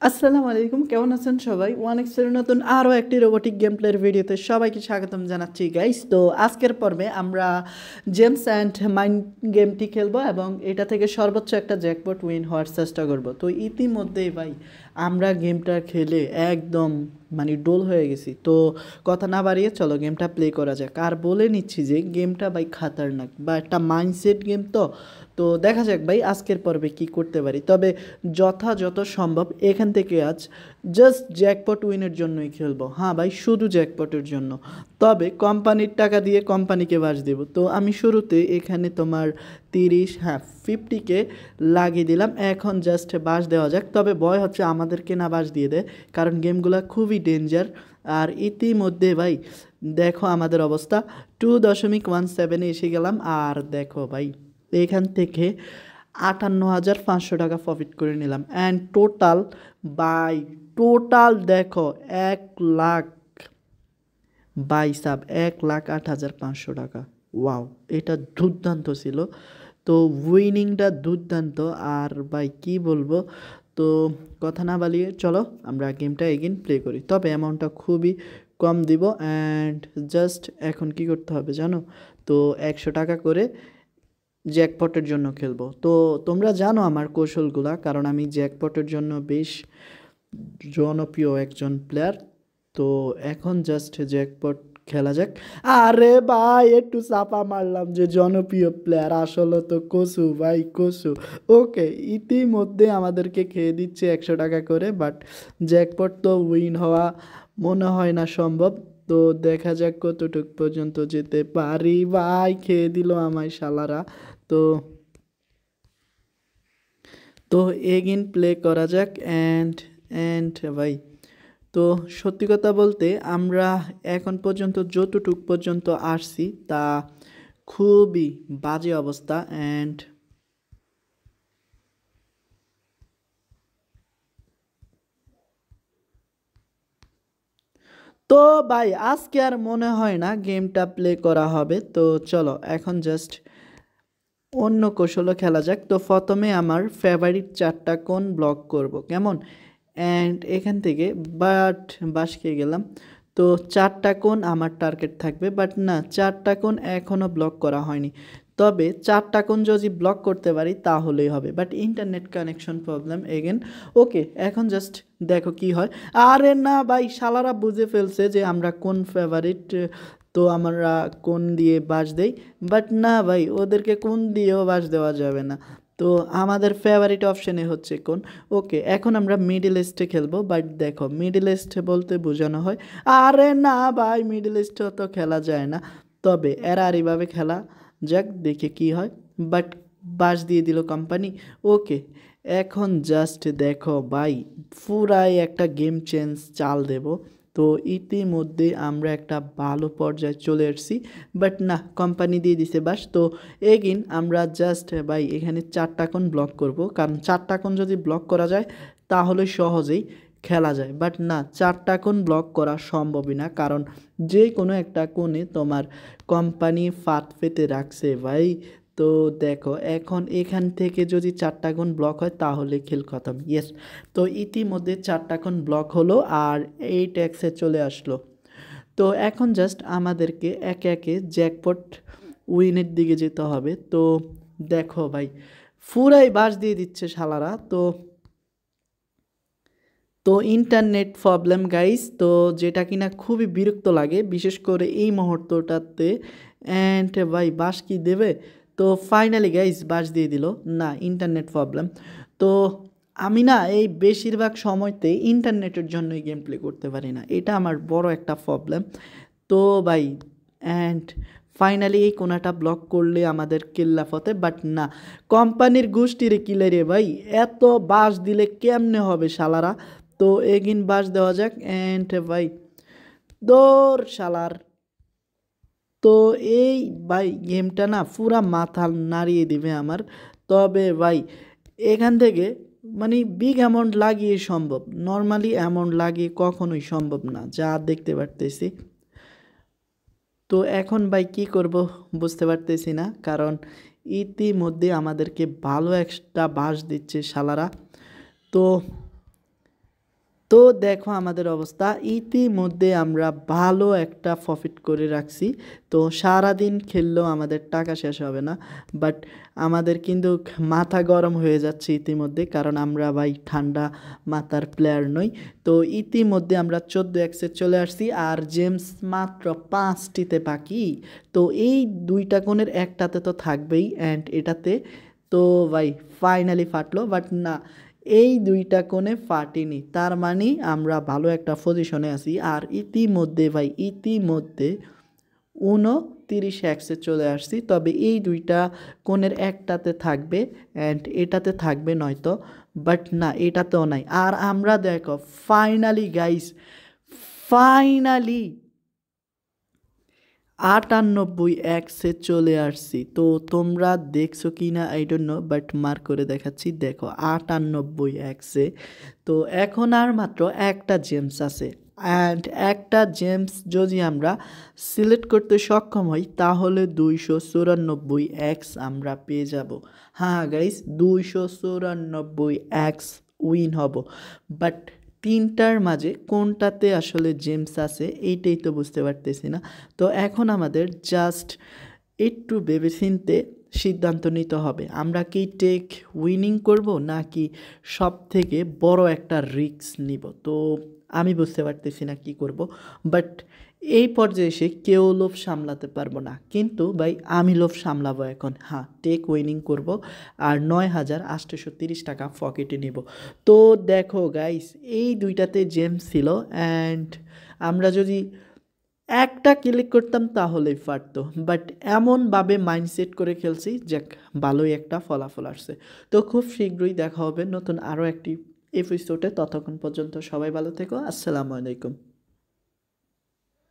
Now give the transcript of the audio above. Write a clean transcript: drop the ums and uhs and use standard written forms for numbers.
আসসালামু আলাইকুম, কেমন আছেন সবাই? ওয়ানেক্সের নতুন আরও একটি রোবোটিক গেম প্লের ভিডিওতে সবাইকে স্বাগতম জানাচ্ছি গাইস। তো আজকের পর্বে আমরা জেমস অ্যান্ড মাইন্ড গেমটি খেলবো এবং এটা থেকে সর্বোচ্চ একটা জ্যাকপট উইন হওয়ার চেষ্টা করব। তো ইতিমধ্যেই ভাই আমরা গেমটা খেলে একদম মানে ডোল হয়ে গেছি। তো কথা না বাড়িয়ে চলো গেমটা প্লে করা যাক। আর বলে নিচ্ছি যে গেমটা ভাই খাতারনাক বা একটা মাইন্ডসেট গেম। তো দেখা যাক ভাই আজকের পর্বে কি করতে পারি। তবে যথাযথ সম্ভব এখান থেকে আজ জাস্ট জ্যাকপট উইনের জন্যই খেলবো। হ্যাঁ ভাই, শুধু জ্যাকপটের জন্য। তবে কোম্পানির টাকা দিয়ে কোম্পানিকে বাস দেব। তো আমি শুরুতে এখানে তোমার 50কে লাগিয়ে দিলাম। এখন জাস্ট বাস দেওয়া যাক। তবে ভয় হচ্ছে আমাদেরকে না বাস দিয়ে দেয়, কারণ গেমগুলো খুবই ডেঞ্জার। আর ইতিমধ্যে ভাই দেখো আমাদের অবস্থা 2.17-এ এসে গেলাম। আর দেখো ভাই এখান থেকে 58,500 টাকা প্রফিট করে নিলাম। অ্যান্ড টোটাল দেখো 1,00,000 বাই সাব 1,08,500 টাকা। ওয়াও, এটা দুর্দান্ত ছিল। তো উইনিংটা দুর্দান্ত। আর ভাই কি বলবো, তো কথা না বালিয়ে চলো আমরা গেমটা এগেন প্লে করি। তবে অ্যামাউন্টটা খুবই কম দিব। অ্যান্ড জাস্ট এখন কি করতে হবে জানো, তো 100 টাকা করে জ্যাকপটের জন্য খেলবো। তো তোমরা জানো আমার কৌশলগুলা, কারণ আমি জ্যাকপটের জন্য বেশ জনপ্রিয় একজন প্লেয়ার। তো এখন জাস্ট জ্যাকপট খেলা যাক। আরে ভাই একটু চাপা মারলাম যে জনপ্রিয় প্লেয়ার, আসলে তো কসু ভাই কসু। ওকে, ইতিমধ্যে আমাদেরকে খেয়ে দিচ্ছে 100 টাকা করে, বাট জ্যাকপট তো উইন হওয়া মনে হয় না সম্ভব। তো দেখা যাক কতটুক পর্যন্ত যেতে পারি। ভাই খেয়ে দিল আমায় শালারা। তো তো এগেন প্লে করা যাক। অ্যান্ড ভাই, তো সত্যি কথা বলতে আমরা এখন পর্যন্ত যতটুক পর্যন্ত আসছি তা খুবই বাজে অবস্থা। অ্যান্ড তো ভাই আজকে আর মনে হয় না গেমটা প্লে করা হবে। তো চলো এখন জাস্ট অন্য কৌশলও খেলা যাক। তো প্রথমে আমার ফেভারিট 4টা কোণ ব্লক করব, কেমন? অ্যান্ড এখান থেকে বাট বাস খেয়ে গেলাম। তো 4টা কোণ আমার টার্গেট থাকবে, বাট না 4টা কোণ এখনও ব্লক করা হয়নি। তবে 4টা কোণ যদি ব্লক করতে পারি তাহলেই হবে, but internet connection problem again. Okay, এখন জাস্ট দেখো কি হয়। আরে না ভাই, শালারা বুঝে ফেলছে যে আমরা কোন ফেভারিট। তো আমরা কোন দিয়ে বাস দেই, বাট না ভাই ওদেরকে কোন দিয়েও বাস দেওয়া যাবে না। তো আমাদের ফেভারিট অপশানে হচ্ছে কোন। ওকে, এখন আমরা মিডল ইস্টে খেলবো। বাট দেখো মিডল ইস্ট বলতে বোঝানো হয়, আরে না ভাই মিডল ইস্টে তো খেলা যায় না। তবে এরা আর এইভাবে খেলা যাক, দেখে কি হয়। বাট বাস দিয়ে দিল কোম্পানি। ওকে, এখন জাস্ট দেখো ভাই পুরাই একটা গেম চেঞ্জ চাল দেব। তো ইতিমধ্যে আমরা একটা ভালো পর্যায়ে চলে এসেছি, বাট না কোম্পানি দিয়ে দিছে বাস। তো এগেইন আমরা জাস্ট ভাই এখানে 4টা কোণ ব্লক করব, কারণ 4টা কোণ যদি ব্লক করা যায় তাহলে সহজেই খেলা যায়। বাট না 4টা কোণ ব্লক করা সম্ভবই না, কারণ যে কোনো একটা কোণে তোমার কোম্পানি ফাঁদ পেতে রাখছে ভাই। তো দেখো এখন এখান থেকে যদি 4টা কোণ ব্লক হয় তাহলে খেল খতম। ইয়েস, তো ইতিমধ্যে 4টা কোণ ব্লক হলো আর 8x চলে আসলো। তো এখন জাস্ট আমাদেরকে একে একে জ্যাকপট উইনের দিকে যেতে হবে। তো দেখো ভাই পুরাই বাস দিয়ে দিচ্ছে শালারা। তো ইন্টারনেট প্রবলেম গাইস, তো যেটা কিনা খুবই বিরক্ত লাগে বিশেষ করে এই মুহূর্তটাতে। অ্যান্ড ভাই বাস কি দেবে? তো ফাইনালি গাইস বাস দিয়ে দিল। না ইন্টারনেট প্রবলেম। তো আমি না এই বেশিরভাগ সময়তে ইন্টারনেটের জন্যই গেম প্লে করতে পারি না, এটা আমার বড় একটা প্রবলেম। তো ভাই অ্যান্ড ফাইনালি এই কোনাটা ব্লক করলে আমাদের কিল্লাফতে, বাট না কোম্পানির গোষ্ঠীরে কিলে রে ভাই, এত বাস দিলে কেমনে হবে শালারা। তো এগিন বাস দেওয়া যাক। অ্যান্ড ভাই দৌড় শালার। তো এই ভাই গেমটা না পুরা মাথা নাড়িয়ে দিবে আমার। তবে ভাই এখান থেকে মানে বিগ অ্যামাউন্ট লাগিয়ে সম্ভব, নর্মালি অ্যামাউন্ট লাগিয়ে কখনোই সম্ভব না যা দেখতে পারতেছি। তো এখন ভাই কি করব বুঝতে পারতেছি না, কারণ ইতিমধ্যে আমাদেরকে ভালো একটা বাস দিচ্ছে শালারা। তো তো দেখো আমাদের অবস্থা, ইতিমধ্যে আমরা ভালো একটা প্রফিট করে রাখছি। তো সারাদিন খেললেও আমাদের টাকা শেষ হবে না, বাট আমাদের কিন্তু মাথা গরম হয়ে যাচ্ছে ইতিমধ্যে, কারণ আমরা ভাই ঠান্ডা মাথার প্লেয়ার নই। তো ইতিমধ্যে আমরা 14x চলে আসছি, আর জেমস মাত্র 5টিতে বাকি। তো এই দুইটা কোণের একটাতে তো থাকবেই, অ্যান্ড এটাতে তো ভাই ফাইনালি ফাটলো, বাট না, এই দুইটা কোণে ফাটেনি, তার মানে আমরা ভালো একটা পজিশনে আছি। আর ইতিমধ্যে ভাই ইতিমধ্যে 29x চলে আসছি, তবে এই দুইটা কোণের একটাতে থাকবে অ্যান্ড এটাতে থাকবে নয়তো, বাট না, এটাতেও নাই। আর আমরা দেখো ফাইনালি গাইস, ফাইনালি 98x চলে আসছি। তো তোমরা দেখছো কি না I don't know, but mark করে দেখাচ্ছি, দেখো 98x। তো এখন আর মাত্র একটা জেমস আছে, অ্যান্ড একটা জেমস যদি আমরা সিলেক্ট করতে সক্ষম হই তাহলে 294x আমরা পেয়ে যাব। হ্যাঁ গাইস, 294x উইন হব, বাট তিনটার মাঝে কোনটাতে আসলে জেমস আছে এইটাই তো বুঝতে পারতেছি না। তো এখন আমাদের জাস্ট একটু ভেবেচিন্তে সিদ্ধান্ত নিতে হবে, আমরা কি টেক উইনিং করব নাকি সব থেকে বড় একটা রিস্ক নিব। তো আমি বুঝতে পারতেছি না কি করব, বাট এই পর্যায়ে এসে কেউ লোভ সামলাতে পারবো না, কিন্তু ভাই আমি লোভ সামলাবো এখন। হ্যাঁ, টেক উইনিং করব আর 9830 টাকা পকেটে নিব। তো দেখো গাইস, এই দুইটাতে জেমস ছিল, অ্যান্ড আমরা যদি একটা ক্লিক করতাম তাহলেই পারতো, বাট এমনভাবে মাইন্ডসেট করে খেলছি যে ভালোই একটা ফলাফল আসছে। তো খুব শীঘ্রই দেখা হবে নতুন আরও একটি এপিসোডে, ততক্ষণ পর্যন্ত সবাই ভালো থেকো, আসসালামু আলাইকুম।